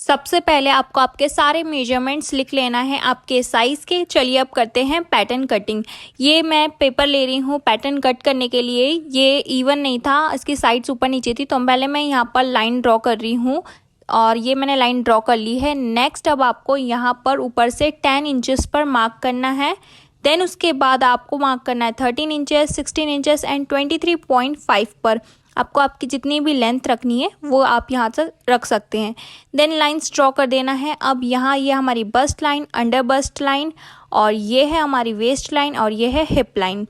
सबसे पहले आपको आपके सारे मेजरमेंट्स लिख लेना है आपके साइज़ के। चलिए अब करते हैं पैटर्न कटिंग। ये मैं पेपर ले रही हूँ पैटर्न कट करने के लिए। ये इवन नहीं था, इसकी साइड्स ऊपर नीचे थी, तो पहले मैं यहाँ पर लाइन ड्रॉ कर रही हूँ और ये मैंने लाइन ड्रॉ कर ली है। नेक्स्ट अब आपको यहाँ पर ऊपर से 10 इंचेस पर मार्क करना है। देन उसके बाद आपको मार्क करना है 13 इंचेस, 16 इंचेस एंड 23.5 पर। आपको आपकी जितनी भी लेंथ रखनी है वो आप यहाँ से रख सकते हैं। देन लाइंस ड्रॉ कर देना है। अब यहाँ ये हमारी bust line, under bust line, और ये है हमारी वेस्ट लाइन, और ये है हिप लाइन।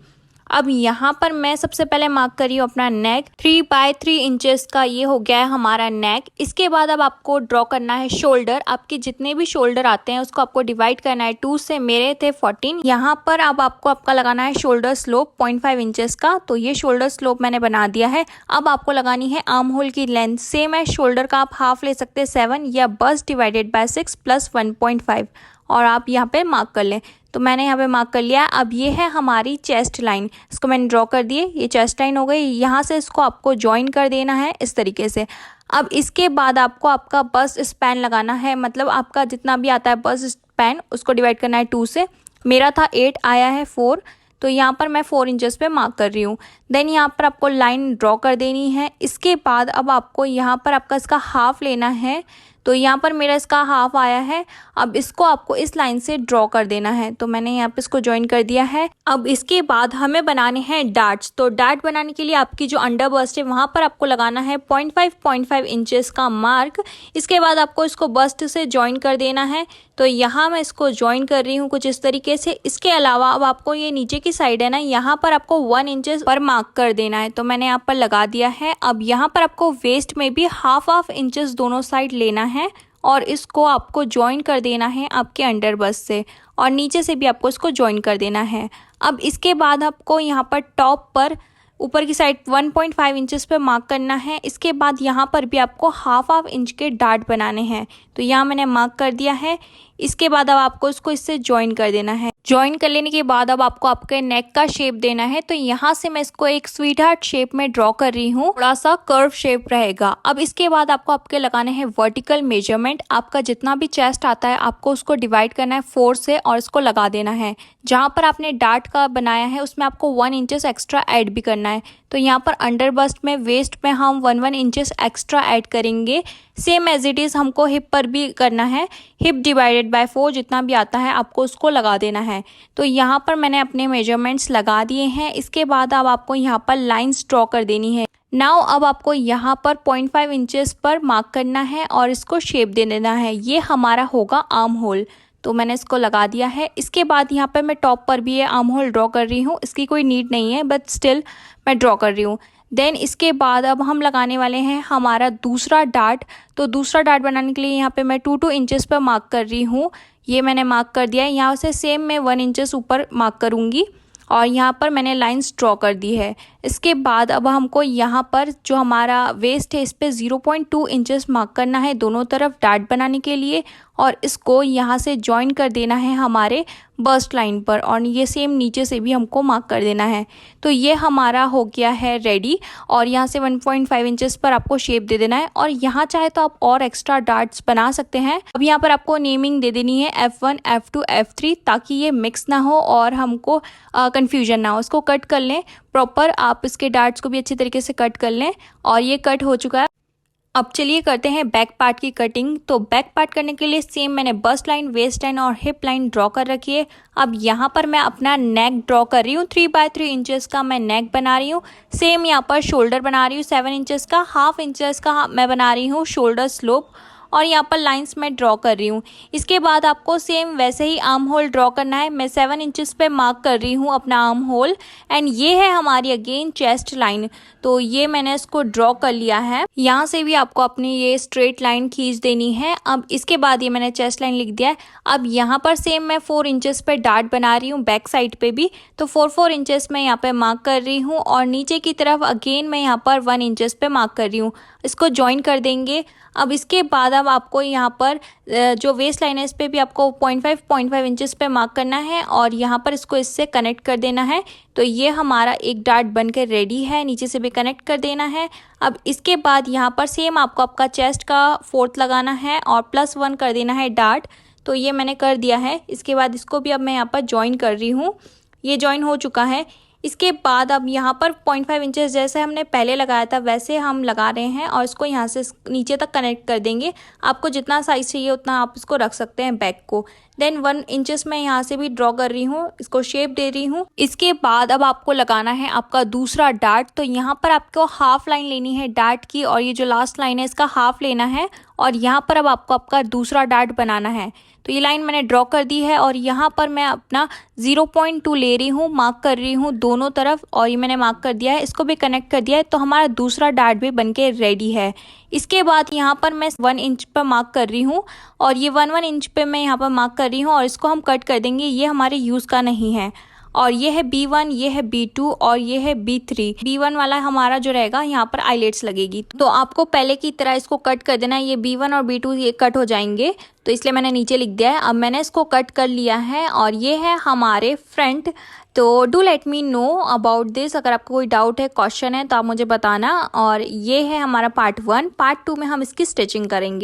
अब यहाँ पर मैं सबसे पहले मार्क करी हूँ अपना नेक। 3 बाय 3 इंचेस का ये हो गया है हमारा नेक। इसके बाद अब आपको ड्रॉ करना है शोल्डर। आपके जितने भी शोल्डर आते हैं उसको आपको डिवाइड करना है 2 से। मेरे थे 14। यहाँ पर अब आपको आपका लगाना है शोल्डर स्लोप 0.5 इंचेस का, तो ये शोल्डर स्लोप मैंने बना दिया है। अब आपको लगानी है आर्म होल की लेंथ। सेम है, शोल्डर का आप हाफ ले सकते हैं 7, या बस डिवाइडेड बाय 6 प्लस 1.5, और आप यहाँ पे मार्क कर लें। तो मैंने यहाँ पे मार्क कर लिया। अब ये है हमारी चेस्ट लाइन, इसको मैंने ड्रॉ कर दिए। ये चेस्ट लाइन हो गई। यहाँ से इसको आपको ज्वाइन कर देना है इस तरीके से। अब इसके बाद आपको आपका बस्ट स्पैन लगाना है, मतलब आपका जितना भी आता है बस्ट स्पैन उसको डिवाइड करना है 2 से। मेरा था 8, आया है 4, तो यहाँ पर मैं 4 इंचेस पे मार्क कर रही हूँ। देन यहाँ पर आपको लाइन ड्रॉ कर देनी है। इसके बाद अब आपको यहाँ पर आपका इसका हाफ लेना है, तो यहाँ पर मेरा इसका हाफ आया है। अब इसको आपको इस लाइन से ड्रॉ कर देना है, तो मैंने यहाँ पे इसको ज्वाइन कर दिया है। अब इसके बाद हमें बनाने हैं डार्ट्स। तो डार्ट बनाने के लिए आपकी जो अंडर बस्ट है वहाँ पर आपको लगाना है 0.5 इंचेस का मार्क। इसके बाद आपको इसको बस्ट से ज्वाइन कर देना है, तो यहाँ मैं इसको ज्वाइन कर रही हूँ कुछ इस तरीके से। इसके अलावा अब आपको ये नीचे की साइड है ना, यहाँ पर आपको 1 इंचेस पर मार्क कर देना है, तो मैंने यहाँ पर लगा दिया है। अब यहाँ पर आपको वेस्ट में भी हाफ इंचेस दोनों साइड लेना है और इसको आपको ज्वाइन कर देना है आपके अंडर बस्ट से, और नीचे से भी आपको इसको ज्वाइन कर देना है। अब इसके बाद आपको यहाँ पर टॉप पर ऊपर की साइड 1.5 इंचेस पे मार्क करना है। इसके बाद यहाँ पर भी आपको हाफ इंच के डार्ट बनाने हैं, तो यहाँ मैंने मार्क कर दिया है। इसके बाद अब आपको इसको इससे ज्वाइन कर देना है। ज्वाइन कर लेने के बाद अब आपको आपके नेक का शेप देना है, तो यहाँ से मैं इसको एक स्वीट हार्ट शेप में ड्रॉ कर रही हूँ, थोड़ा सा कर्व शेप रहेगा। अब इसके बाद आपको आपके लगाने हैं वर्टिकल मेजरमेंट। आपका जितना भी चेस्ट आता है आपको उसको डिवाइड करना है 4 से और इसको लगा देना है। जहाँ पर आपने डार्ट का बनाया है उसमें आपको 1 इंचेस एक्स्ट्रा ऐड भी करना है, तो यहाँ पर अंडर बस्ट में वेस्ट में हम 1 इंचेस एक्स्ट्रा ऐड करेंगे। सेम एज इट इज़ हमको हिप पर भी करना है। हिप डिवाइडेड बाय 4 जितना भी आता है आपको उसको लगा देना है। तो यहाँ पर मैंने अपने मेजरमेंट्स लगा दिए हैं। इसके बाद अब आपको यहाँ पर लाइंस ड्रॉ कर देनी है। नाउ अब आपको यहाँ पर 0.5 इंचेस पर मार्क करना है और इसको शेप दे देना है। ये हमारा होगा आर्म होल, तो मैंने इसको लगा दिया है। इसके बाद यहाँ पर मैं टॉप पर भी ये आर्म होल ड्रॉ कर रही हूँ। इसकी कोई नीड नहीं है, बट स्टिल मैं ड्रॉ कर रही हूँ। देन इसके बाद अब हम लगाने वाले हैं हमारा दूसरा डार्ट। तो दूसरा डार्ट बनाने के लिए यहाँ पे मैं 2 इंचेस पर मार्क कर रही हूँ। ये मैंने मार्क कर दिया है। यहाँ से सेम मैं 1 इंचेस ऊपर मार्क करूँगी और यहाँ पर मैंने लाइंस ड्रॉ कर दी है। इसके बाद अब हमको यहाँ पर जो हमारा वेस्ट है इस पर 0.2 इंचेस मार्क करना है दोनों तरफ डार्ट बनाने के लिए, और इसको यहाँ से ज्वाइन कर देना है हमारे बस्ट लाइन पर, और ये सेम नीचे से भी हमको मार्क कर देना है। तो ये हमारा हो गया है रेडी, और यहाँ से 1.5 इंचेस पर आपको शेप दे देना है, और यहाँ चाहे तो आप और एक्स्ट्रा डार्ट्स बना सकते हैं। अब यहाँ पर आपको नेमिंग दे देनी है F1, F2, F3, ताकि ये मिक्स ना हो और हमको कन्फ्यूजन ना हो। इसको कट कर लें प्रॉपर, आप इसके डार्ट्स को भी अच्छी तरीके से कट कर लें, और ये कट हो चुका है। अब चलिए करते हैं बैक पार्ट की कटिंग। तो बैक पार्ट करने के लिए सेम मैंने बस्ट लाइन, वेस्ट लाइन और हिप लाइन ड्रॉ कर रखी है। अब यहाँ पर मैं अपना नेक ड्रॉ कर रही हूँ। 3 बाय 3 इंचेस का मैं नेक बना रही हूँ। सेम यहाँ पर शोल्डर बना रही हूँ 7 इंचेस का। हाफ इंचेस का मैं बना रही हूँ शोल्डर स्लोप, और यहाँ पर लाइंस मैं ड्रॉ कर रही हूँ। इसके बाद आपको सेम वैसे ही आर्म होल ड्रॉ करना है। मैं 7 इंचेस पे मार्क कर रही हूँ अपना आर्म होल, एंड ये है हमारी अगेन चेस्ट लाइन। तो ये मैंने इसको ड्रॉ कर लिया है। यहाँ से भी आपको अपनी ये स्ट्रेट लाइन खींच देनी है। अब इसके बाद ये मैंने चेस्ट लाइन लिख दिया है। अब यहाँ पर सेम मैं 4 इंचेस पे डार्ट बना रही हूँ बैक साइड पे भी, तो 4 इंचेस मैं यहाँ पे मार्क कर रही हूँ, और नीचे की तरफ अगेन मैं यहाँ पर 1 इंचेस पे मार्क कर रही हूँ। इसको ज्वाइन कर देंगे। अब इसके बाद अब अब आपको यहाँ पर जो वेस्ट लाइन है इस पर भी आपको 0.5 इंचेस पे मार्क करना है और यहाँ पर इसको इससे कनेक्ट कर देना है। तो ये हमारा एक डार्ट बन के रेडी है, नीचे से भी कनेक्ट कर देना है। अब इसके बाद यहाँ पर सेम आपको आपका चेस्ट का 4th लगाना है और +1 कर देना है डार्ट। तो ये मैंने कर दिया है। इसके बाद इसको भी अब मैं यहाँ पर ज्वाइन कर रही हूँ, ये ज्वाइन हो चुका है। इसके बाद अब यहाँ पर 0.5 इंचेस जैसे हमने पहले लगाया था वैसे हम लगा रहे हैं और इसको यहाँ से नीचे तक कनेक्ट कर देंगे। आपको जितना साइज़ चाहिए उतना आप इसको रख सकते हैं बैक को। देन 1 इंचेस मैं यहाँ से भी ड्रॉ कर रही हूँ, इसको शेप दे रही हूँ। इसके बाद अब आपको लगाना है आपका दूसरा डार्ट। तो यहाँ पर आपको हाफ लाइन लेनी है डार्ट की और ये जो लास्ट लाइन है इसका हाफ लेना है और यहाँ पर अब आपको आपका दूसरा डार्ट बनाना है। तो ये लाइन मैंने ड्रॉ कर दी है और यहाँ पर मैं अपना 0.2 ले रही हूँ, मार्क कर रही हूँ दोनों तरफ और ये मैंने मार्क कर दिया है, इसको भी कनेक्ट कर दिया है। तो हमारा दूसरा डार्ट भी बनके रेडी है। इसके बाद यहाँ पर मैं 1 इंच पर मार्क कर रही हूँ और ये 1 इंच पे मैं यहाँ पर मार्क कर रही हूँ और इसको हम कट कर देंगे, ये हमारे यूज़ का नहीं है। और ये है B1, ये है B2 और ये है B3। B1 वाला हमारा जो रहेगा यहाँ पर आईलेट्स लगेगी। तो आपको पहले की तरह इसको कट कर देना है। ये B1 और B2 ये कट हो जाएंगे तो इसलिए मैंने नीचे लिख दिया है। अब मैंने इसको कट कर लिया है और ये है हमारे फ्रंट। तो do let me know about this. अगर आपको कोई डाउट है, क्वेश्चन है तो आप मुझे बताना। और ये है हमारा पार्ट 1। पार्ट 2 में हम इसकी स्टिचिंग करेंगे।